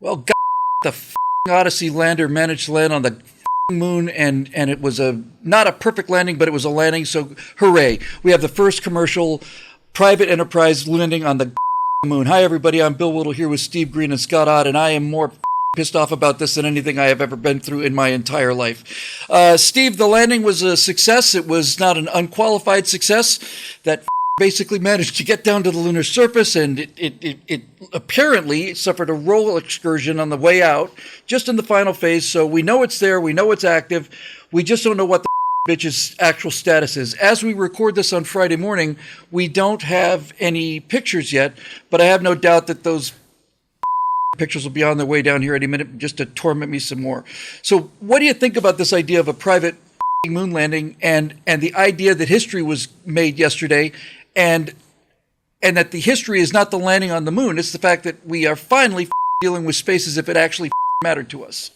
Well, God, the Odyssey lander managed to land on the moon, and it was not a perfect landing, but it was a landing. So hooray! We have the first commercial private enterprise landing on the moon. Hi everybody, I'm Bill Whittle here with Steve Green and Scott Ott, and I am more pissed off about this than anything I have ever been through in my entire life. Steve, the landing was a success. It was not an unqualified success. That basically managed to get down to the lunar surface, and it apparently suffered a roll excursion on the way out, just in the final phase. So we know it's there, we know it's active, we just don't know what the bitch's actual status is. As we record this on Friday morning, we don't have any pictures yet, but I have no doubt that those pictures will be on their way down here any minute just to torment me some more. So what do you think about this idea of a private moon landing, and the idea that history was made yesterday, and that the history is not the landing on the moon, it's the fact that we are finally dealing with space as if it actually mattered to us?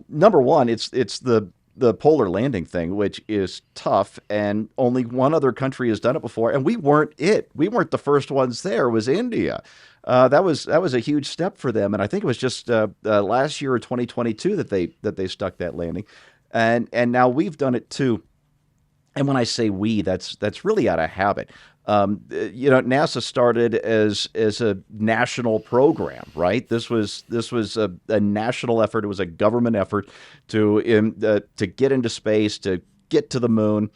Number one, it's the polar landing thing, which is tough, and only one other country has done it before, and we weren't it. We weren't the first ones there. It was India. That was a huge step for them, and I think it was just last year or 2022 that they stuck that landing, and now we've done it too. And when I say we, that's really out of habit. NASA started as a national program, right? This was a national effort. It was a government effort to get into space, to get to the moon,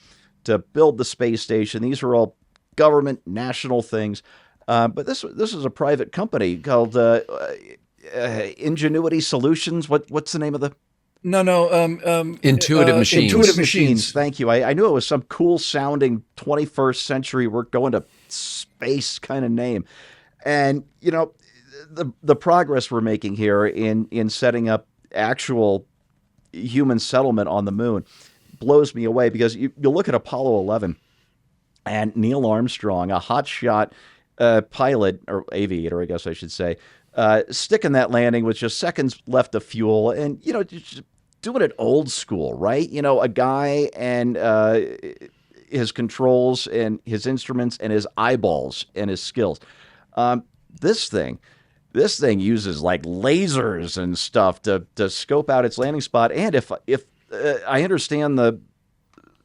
to build the space station. These were all government national things. But this is a private company called Ingenuity Solutions. What's the name of the? Intuitive Machines. Intuitive Machines. Thank you. I knew it was some cool sounding 21st century, we're going to space kind of name. And, the progress we're making here in setting up actual human settlement on the moon blows me away, because you look at Apollo 11 and Neil Armstrong, a hotshot pilot, or aviator, I guess I should say, sticking that landing with just seconds left of fuel, and, just doing it old school, right? A guy and his controls and his instruments and his eyeballs and his skills. This thing uses like lasers and stuff to scope out its landing spot. And if I understand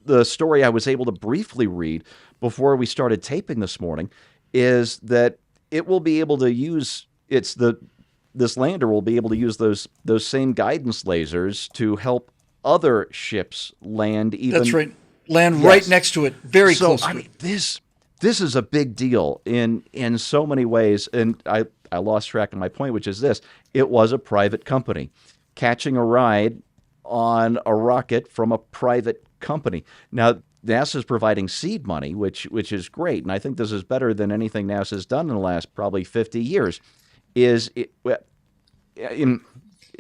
the story I was able to briefly read before we started taping this morning, is that it will be able to use this lander will be able to use those same guidance lasers to help other ships land even. That's right. Land right next to it, very close to it. This is a big deal in so many ways, and I lost track of my point, which is this: it was a private company catching a ride on a rocket from a private company. Now, NASA's providing seed money, which is great, and I think this is better than anything NASA's done in the last probably 50 years.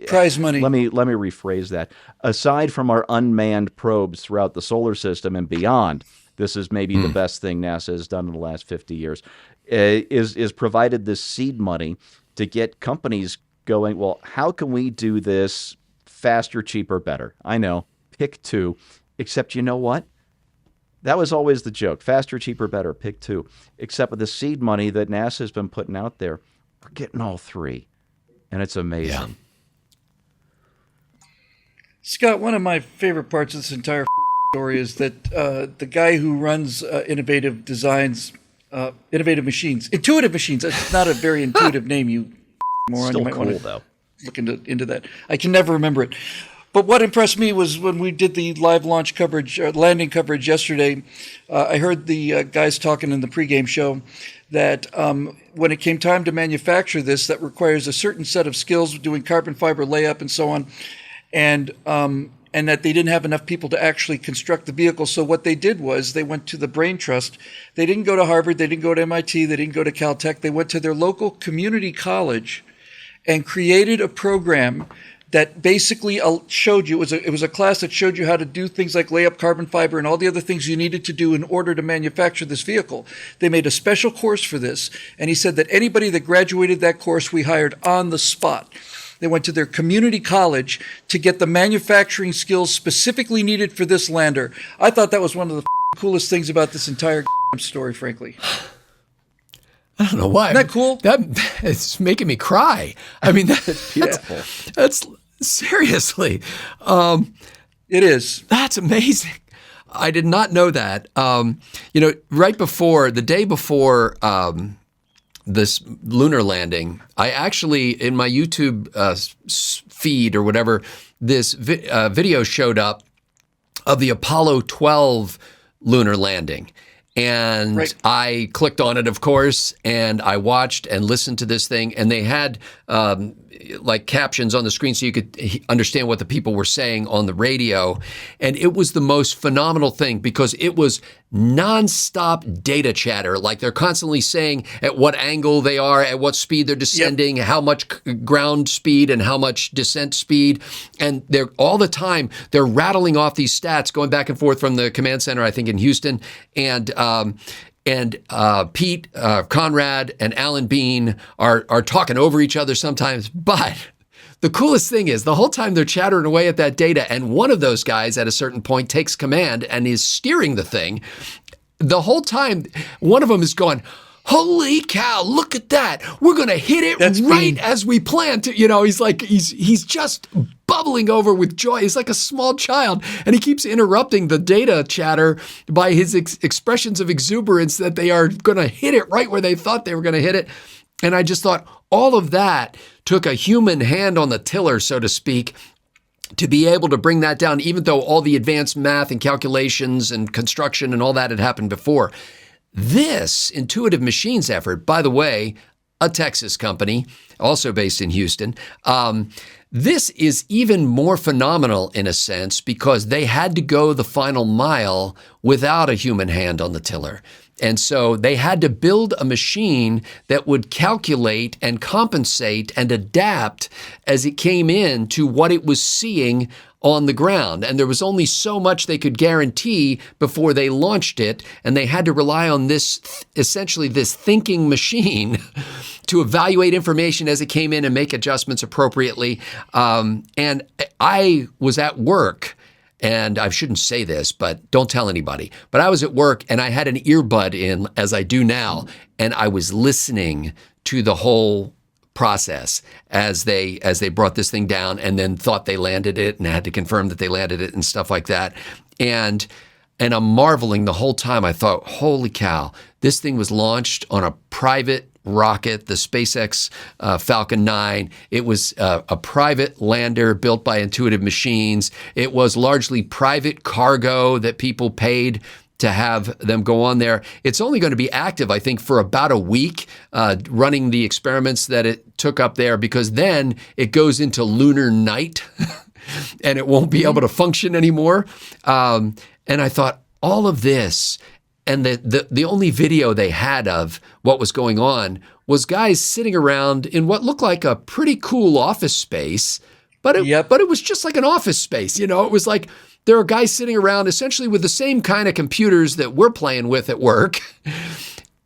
Prize money. Let me rephrase that. Aside from our unmanned probes throughout the solar system and beyond, this is maybe the best thing NASA has done in the last 50 years. Is provided this seed money to get companies going, well, how can we do this faster, cheaper, better? I know, pick two. Except, you know what? That was always the joke. Faster, cheaper, better, pick two. Except with the seed money that NASA has been putting out there, we're getting all three. And it's amazing. Yeah. Scott, one of my favorite parts of this entire story is that the guy who runs Innovative Machines, Intuitive Machines, that's not a very intuitive name, you moron. Still you might cool, want to though. Look into that. I can never remember it. But what impressed me was when we did the live launch coverage, landing coverage yesterday, I heard the guys talking in the pregame show that when it came time to manufacture this, that requires a certain set of skills, doing carbon fiber layup and so on, and that they didn't have enough people to actually construct the vehicle. So what they did was they went to the Brain Trust. They didn't go to Harvard. They didn't go to MIT. They didn't go to Caltech. They went to their local community college and created a program that basically showed you, it was a class that showed you how to do things like lay up carbon fiber and all the other things you needed to do in order to manufacture this vehicle. They made a special course for this, and he said that anybody that graduated that course we hired on the spot. They went to their community college to get the manufacturing skills specifically needed for this lander. I thought that was one of the coolest things about this entire story, frankly. I don't know why. Isn't that cool? It's making me cry. I mean, It's beautiful. that's seriously. It is. That's amazing. I did not know that. Right before, the day before this lunar landing, I actually, in my YouTube feed or whatever, this video showed up of the Apollo 12 lunar landing. And right. I clicked on it, of course, and I watched and listened to this thing. And they had like captions on the screen so you could understand what the people were saying on the radio. And it was the most phenomenal thing because it was nonstop data chatter. Like they're constantly saying at what angle they are, at what speed they're descending, how much ground speed and how much descent speed. And they're all the time, they're rattling off these stats going back and forth from the command center, I think in Houston. And Pete, Conrad, and Alan Bean are talking over each other sometimes. But the coolest thing is the whole time they're chattering away at that data, and one of those guys at a certain point takes command and is steering the thing. The whole time, one of them is going, holy cow, look at that. We're going to hit it as we planned to. He's like, he's just bubbling over with joy. He's like a small child. And he keeps interrupting the data chatter by his expressions of exuberance that they are going to hit it right where they thought they were going to hit it. And I just thought all of that took a human hand on the tiller, so to speak, to be able to bring that down, even though all the advanced math and calculations and construction and all that had happened before. This Intuitive Machines effort, by the way, a Texas company, also based in Houston, this is even more phenomenal in a sense because they had to go the final mile without a human hand on the tiller. And so they had to build a machine that would calculate and compensate and adapt as it came in to what it was seeing on the ground. And there was only so much they could guarantee before they launched it. And they had to rely on this, essentially this thinking machine to evaluate information as it came in and make adjustments appropriately. And I was at work. And I shouldn't say this, but don't tell anybody. But I was at work and I had an earbud in, as I do now, and I was listening to the whole process as they brought this thing down and then thought they landed it and had to confirm that they landed it and stuff like that. And I'm marveling the whole time. I thought, holy cow, this thing was launched on a private rocket, the SpaceX Falcon 9. It was a private lander built by Intuitive Machines. It was largely private cargo that people paid to have them go on there. It's only going to be active, I think, for about a week, running the experiments that it took up there, because then it goes into lunar night and it won't be able to function anymore. And I thought, all of this, and the only video they had of what was going on was guys sitting around in what looked like a pretty cool office space, but it was just like an office space. It was like there are guys sitting around essentially with the same kind of computers that we're playing with at work,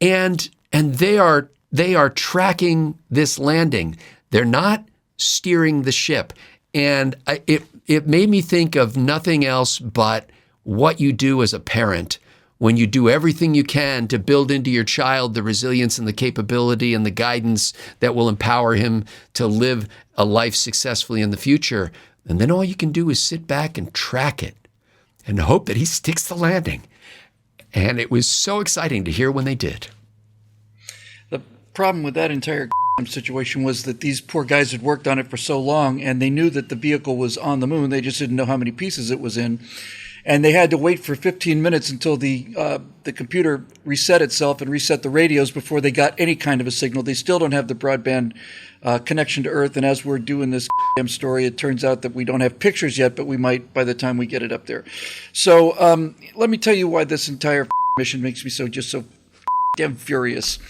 and they are tracking this landing. They're not steering the ship, and it made me think of nothing else but what you do as a parent when you do everything you can to build into your child the resilience and the capability and the guidance that will empower him to live a life successfully in the future. And then all you can do is sit back and track it and hope that he sticks the landing. And it was so exciting to hear when they did. The problem with that entire situation was that these poor guys had worked on it for so long, and they knew that the vehicle was on the moon. They just didn't know how many pieces it was in. And they had to wait for 15 minutes until the computer reset itself and reset the radios before they got any kind of a signal. They still don't have the broadband connection to Earth. And as we're doing this story, it turns out that we don't have pictures yet, but we might by the time we get it up there. So let me tell you why this entire mission makes me so damn furious.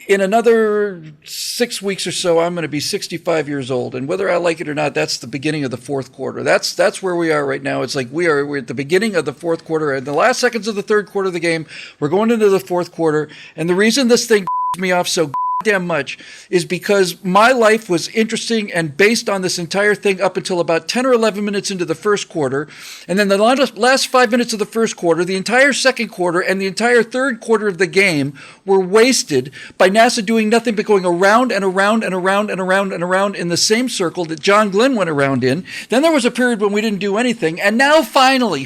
In another 6 weeks or so, I'm going to be 65 years old. And whether I like it or not, that's the beginning of the fourth quarter. That's where we are right now. It's like we're at the beginning of the fourth quarter. In the last seconds of the third quarter of the game, we're going into the fourth quarter. And the reason this thing me off so damn much is because my life was interesting and based on this entire thing up until about 10 or 11 minutes into the first quarter. And then the last 5 minutes of the first quarter, the entire second quarter, and the entire third quarter of the game were wasted by NASA doing nothing but going around and around and around and around and around in the same circle that John Glenn went around in. Then there was a period when we didn't do anything. And now finally,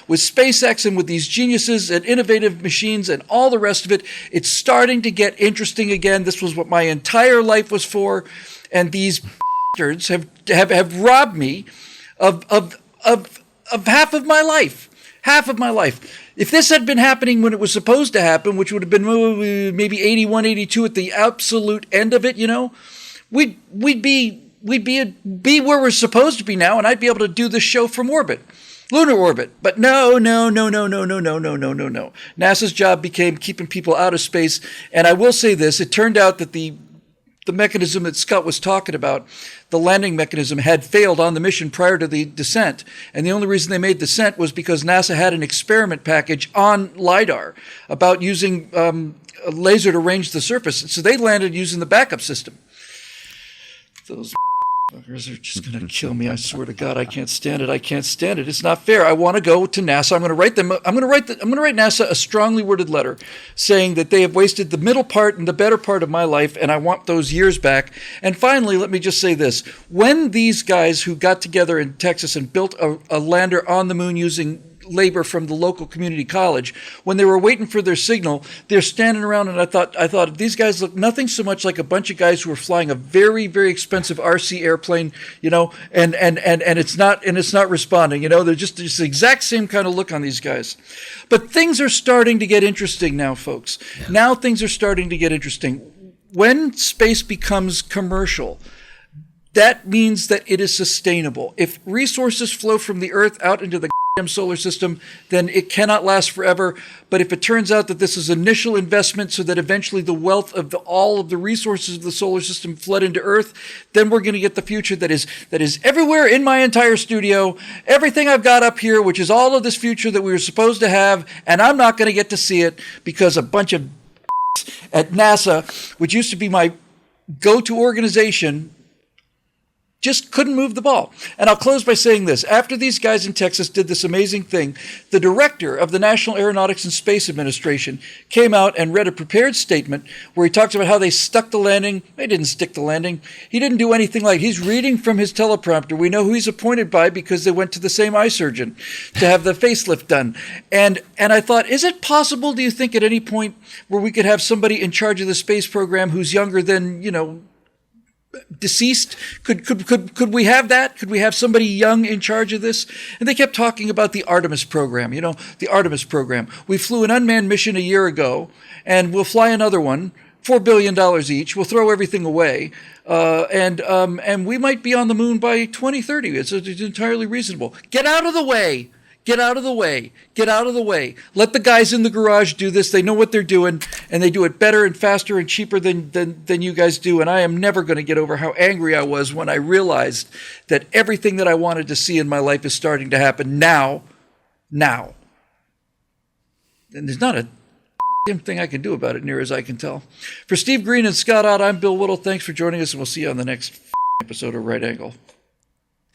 with SpaceX and with these geniuses and innovative machines and all the rest of it, it's starting to get interesting again. This was what my entire life was for, and these bastards have robbed me of half of my life. Half of my life. If this had been happening when it was supposed to happen, which would have been maybe 81, 82 at the absolute end of it, we'd be where we're supposed to be now, and I'd be able to do this show from orbit. Lunar orbit. But no. NASA's job became keeping people out of space. And I will say this, it turned out that the mechanism that Scott was talking about, the landing mechanism, had failed on the mission prior to the descent. And the only reason they made descent was because NASA had an experiment package on LiDAR about using a laser to range the surface. So they landed using the backup system. Those fuckers are just going to kill me. I swear to God, I can't stand it. It's not fair. I want to go to NASA. I'm going to write NASA a strongly worded letter saying that they have wasted the middle part and the better part of my life, and I want those years back. And finally, let me just say this. When these guys who got together in Texas and built a lander on the moon using labor from the local community college, when they were waiting for their signal, they're standing around, and I thought these guys look nothing so much like a bunch of guys who are flying a very, very expensive RC airplane, and it's not responding. They're just the exact same kind of look on these guys. But things are starting to get interesting now, folks. Yeah. Now things are starting to get interesting. When space becomes commercial, that means that it is sustainable. If resources flow from the Earth out into the solar system, then it cannot last forever. But if it turns out that this is initial investment so that eventually the wealth of all of the resources of the solar system flood into Earth, then we're going to get the future that is everywhere in my entire studio, everything I've got up here, which is all of this future that we were supposed to have, and I'm not going to get to see it because a bunch of at NASA, which used to be my go-to organization, just couldn't move the ball. And I'll close by saying this. After these guys in Texas did this amazing thing, the director of the National Aeronautics and Space Administration came out and read a prepared statement where he talks about how they stuck the landing. They didn't stick the landing. He didn't do anything like he's reading from his teleprompter. We know who he's appointed by because they went to the same eye surgeon to have the facelift done. And I thought, is it possible, do you think, at any point where we could have somebody in charge of the space program who's younger than, deceased? Could we have that? Could we have somebody young in charge of this? And they kept talking about the Artemis program, the Artemis program. We flew an unmanned mission a year ago, and we'll fly another one, $4 billion each. We'll throw everything away. And we might be on the moon by 2030. It's entirely reasonable. Get out of the way. Get out of the way. Get out of the way. Let the guys in the garage do this. They know what they're doing, and they do it better and faster and cheaper than you guys do. And I am never going to get over how angry I was when I realized that everything that I wanted to see in my life is starting to happen now. And there's not a damn thing I can do about it, near as I can tell. For Steve Green and Scott Ott, I'm Bill Whittle. Thanks for joining us, and we'll see you on the next episode of Right Angle.